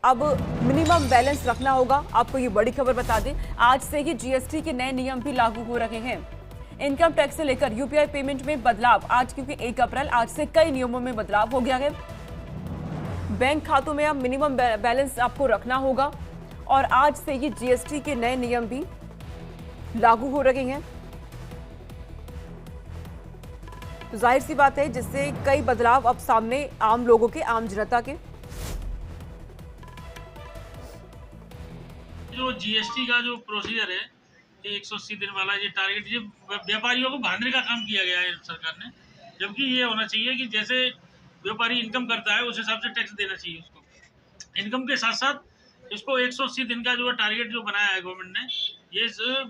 अब minimum balance रखना होगा। आपको ये बड़ी खबर बता दें, आज से ही जीएसटी के नए नियम भी लागू हो रहे हैं। इनकम टैक्स से लेकर यूपीआई पेमेंट में बदलाव आज, क्योंकि 1 अप्रैल आज से कई नियमों में बदलाव हो गया है। बैंक खातों में अब मिनिमम बैलेंस आपको रखना होगा और आज से ही जीएसटी के नए नियम भी लागू हो रहे हैं। तो जाहिर सी बात है, जिससे कई बदलाव अब सामने आम लोगों के, आम जनता के। जो जीएसटी का जो प्रोसीजर है, ये 180 दिन वाला ये टारगेट, ये व्यापारियों को बांधने का काम किया गया है सरकार ने। जबकि ये होना चाहिए कि जैसे व्यापारी इनकम करता है उस हिसाब से टैक्स देना चाहिए उसको। इनकम के साथ साथ इसको 180 दिन का जो टारगेट जो बनाया है गवर्नमेंट ने, ये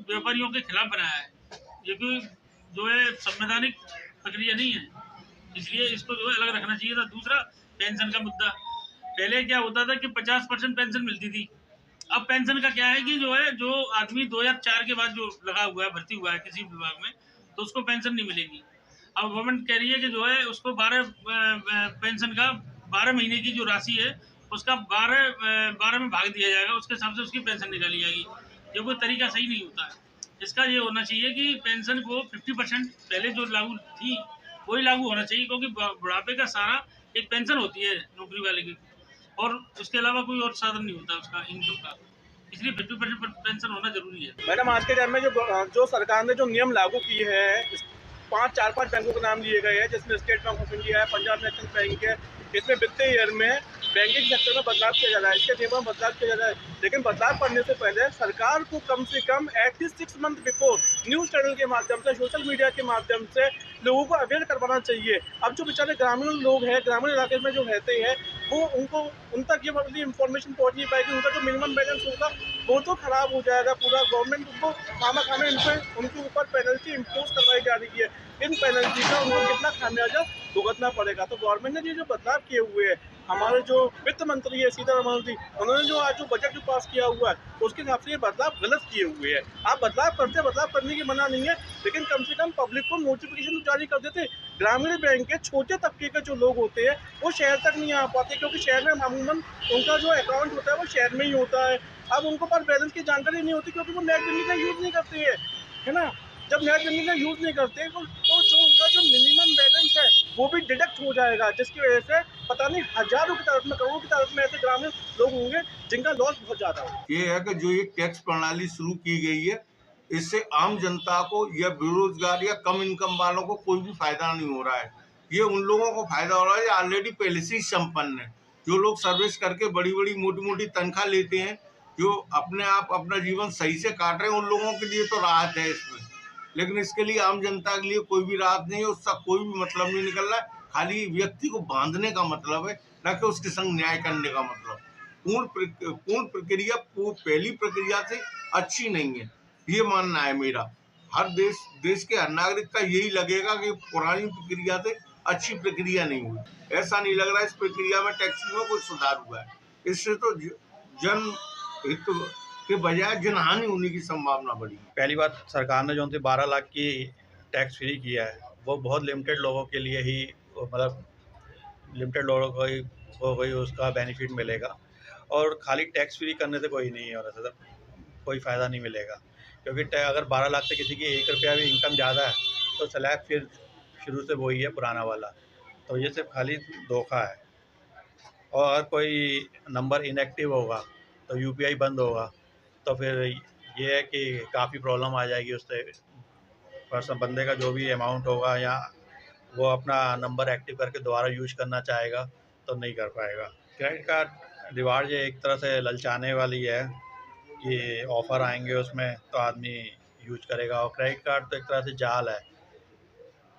व्यापारियों के खिलाफ बनाया है। ये कोई जो है संवैधानिक प्रक्रिया नहीं है, इसलिए इसको जो है अलग रखना चाहिए था। दूसरा, पेंशन का मुद्दा। पहले क्या होता था कि 50% पेंशन मिलती थी। अब पेंशन का क्या है कि जो है, जो आदमी 2004 के बाद जो लगा हुआ है, भर्ती हुआ है किसी विभाग में, तो उसको पेंशन नहीं मिलेगी। अब गवर्नमेंट कह रही है कि जो है उसको 12 पेंशन का 12 महीने की जो राशि है उसका 12 में भाग दिया जाएगा, उसके हिसाब से उसकी पेंशन निकाली जाएगी। ये कोई तरीका सही नहीं होता है। इसका ये होना चाहिए कि पेंशन को 50% पहले जो लागू थी वही लागू होना चाहिए, क्योंकि बुढ़ापे का सारा एक पेंशन होती है नौकरी वाले की, और उसके अलावा कोई और साधन नहीं होता उसका इनकम का। इसलिए 50% पेंशन होना जरूरी है। मैडम, आज के टाइम में जो सरकार ने जो नियम लागू किए हैं, चार पांच बैंकों के नाम लिए गए हैं, जिसमें स्टेट बैंक ऑफ इंडिया है, पंजाब नेशनल बैंक है। इसमें वित्तीय ईयर में बैंकिंग सेक्टर में बदलाव किया जा रहा है, इसके नियमों में बदलाव किया जा रहा है। लेकिन बदलाव करने से पहले सरकार को कम से कम at least 6 month before news channel के माध्यम से, सोशल मीडिया के माध्यम से लोगों को अवेयर करवाना चाहिए। अब जो बेचारे ग्रामीण लोग हैं, ग्रामीण इलाके में जो रहते हैं, वो उन तक ये वाली इंफॉर्मेशन पहुंच नहीं पाएगी। उनका जो मिनिमम बैलेंस होगा वो तो खराब हो जाएगा पूरा। गवर्नमेंट उनको खाना उनके ऊपर पेनल्टी इम्पोज करवाई जा रही है। इन पेनल्टी का उनको कितना खामियाजा भुगतना पड़ेगा। तो गवर्नमेंट ने जो बदलाव किए हुए हैं, हमारे जो वित्त मंत्री है सीतारमण जी, उन्होंने जो आज जो बजट जो पास किया हुआ है, उसके हिसाब से ये बदलाव गलत किए हुए हैं। आप बदलाव करने की मना नहीं है, लेकिन कम से कम पब्लिक को नोटिफिकेशन जारी कर देते। ग्रामीण बैंक के छोटे तबके के जो लोग होते हैं वो शहर तक नहीं आ पाते, क्योंकि शहर में मामूमन उनका जो अकाउंट होता है वो शहर में ही होता है। अब उनको पास बैलेंस की जानकारी नहीं होती, क्योंकि वो नेट बैंकिंग का यूज़ नहीं करते हैं, है ना। जब नेट बैंकिंग का यूज़ नहीं करते तो जो उनका जो मिनिमम बैलेंस है वो भी डिडक्ट हो जाएगा, जिसकी वजह से पता नहीं हजारों की तादाद में, करोड़ों की तादाद में ऐसे ग्रामीण लोग होंगे जिनका लॉस बहुत ज़्यादा हो। ये है कि जो ये टैक्स प्रणाली शुरू की गई है, इससे आम जनता को या बेरोजगार या कम इनकम वालों को कोई भी फायदा नहीं हो रहा है। ये उन लोगों को फायदा हो रहा है जो ऑलरेडी पहले से ही संपन्न है, जो लोग सर्विस करके बड़ी बड़ी मोटी मोटी तनख्वाह लेते हैं, जो अपने आप अपना जीवन सही से काट रहे हैं, उन लोगों के लिए तो राहत है इसमें। लेकिन इसके लिए आम जनता के लिए कोई भी राहत नहीं है, उसका कोई भी मतलब नहीं निकल रहा है। खाली व्यक्ति को बांधने का मतलब है, न कि उसके संग न्याय करने का मतलब। पूर्ण प्रक्रिया पहली प्रक्रिया से अच्छी नहीं है, ये मानना है मेरा। हर देश के हर नागरिक का यही लगेगा कि पुरानी प्रक्रिया से अच्छी प्रक्रिया नहीं हुई। ऐसा नहीं लग रहा है इस प्रक्रिया में टैक्स में कोई सुधार हुआ है। इससे तो जन हित के बजाय जनहानि होने की संभावना बढ़ी। पहली बात, सरकार ने जो 12 लाख की टैक्स फ्री किया है वो बहुत लिमिटेड लोगों के लिए ही, मतलब लिमिटेड लोगों को ही उसका बेनिफिट मिलेगा। और खाली टैक्स फ्री करने से कोई नहीं है, और ऐसा कोई फ़ायदा नहीं मिलेगा। क्योंकि अगर 12 लाख से किसी की 1 रुपया भी इनकम ज़्यादा है तो स्लैब फिर शुरू से वही है पुराना वाला। तो ये सिर्फ खाली धोखा है। और अगर कोई नंबर इनएक्टिव होगा तो यूपीआई बंद होगा, तो फिर ये है कि काफ़ी प्रॉब्लम आ जाएगी। उससे पर्सन बंदे का जो भी अमाउंट होगा, या वो अपना नंबर एक्टिव करके दोबारा यूज करना चाहेगा तो नहीं कर पाएगा। क्रेडिट कार्ड रिवार्ड ये एक तरह से ललचाने वाली है कि ऑफ़र आएंगे उसमें तो आदमी यूज करेगा। और क्रेडिट कार्ड तो एक तरह से जाल है।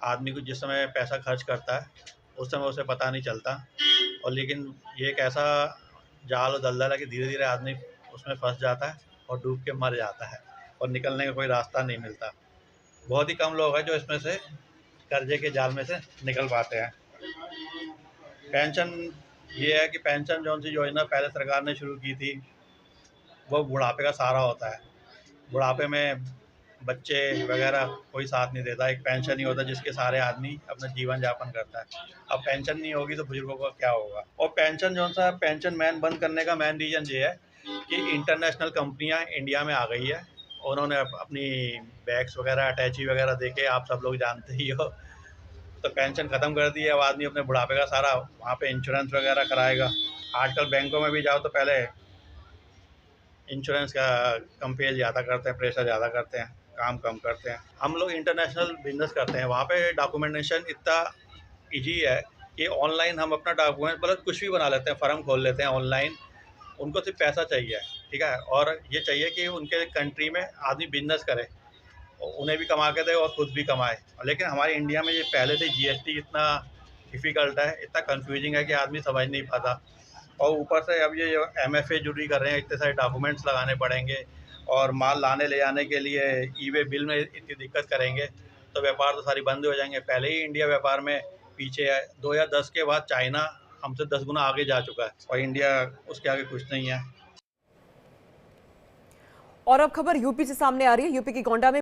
आदमी को जिस समय पैसा खर्च करता है उस समय उसे पता नहीं चलता, और लेकिन ये एक ऐसा जाल और दलदल है कि धीरे धीरे आदमी उसमें फंस जाता है और डूब के मर जाता है, और निकलने का कोई रास्ता नहीं मिलता। बहुत ही कम लोग हैं जो इसमें से कर्जे के जाल में से निकल पाते हैं। पेंशन ये है कि पेंशन जो सी योजना पहले सरकार ने शुरू की थी वो बुढ़ापे का सहारा होता है। बुढ़ापे में बच्चे वगैरह कोई साथ नहीं देता, एक पेंशन ही होता है जिसके सारे आदमी अपना जीवन यापन करता है। अब पेंशन नहीं होगी तो बुजुर्गों का क्या होगा। और पेंशन जो सा पेंशन मैन बंद करने का मेन रीज़न ये है कि इंटरनेशनल कंपनियां इंडिया में आ गई है, उन्होंने अपनी बैग्स वगैरह अटैची वगैरह दे के, आप सब लोग जानते ही हो, तो पेंशन ख़त्म कर दी है। अब आदमी अपने बुढ़ापे का सारा वहाँ पे इंश्योरेंस वगैरह कराएगा। आजकल बैंकों में भी जाओ तो पहले इंश्योरेंस का कंपेयर ज़्यादा करते हैं, प्रेशर ज़्यादा करते हैं, काम कम करते हैं। हम लोग इंटरनेशनल बिजनेस करते हैं, वहाँ पे डॉक्यूमेंटेशन इतना ईजी है कि ऑनलाइन हम अपना डॉक्यूमेंट मतलब कुछ भी बना लेते हैं, फर्म खोल लेते हैं ऑनलाइन। उनको सिर्फ पैसा चाहिए, ठीक है, और ये चाहिए कि उनके कंट्री में आदमी बिजनेस करे, उन्हें भी कमा के दे और खुद भी कमाए। लेकिन हमारे इंडिया में ये पहले से जीएसटी इतना डिफ़िकल्ट है, इतना कंफ्यूजिंग है कि आदमी समझ नहीं पाता। और ऊपर से अब ये एमएफए जुड़ी कर रहे हैं, इतने सारे डॉक्यूमेंट्स लगाने पड़ेंगे, और माल लाने ले जाने के लिए ई-वे बिल में इतनी दिक्कत करेंगे तो व्यापार तो सारी बंद हो जाएंगे। पहले ही इंडिया व्यापार में पीछे है, 2010 के बाद चाइना हमसे 10 गुना आगे जा चुका है और इंडिया उसके आगे कुछ नहीं है। और अब खबर यूपी से सामने आ रही है। यूपी की गोंडा में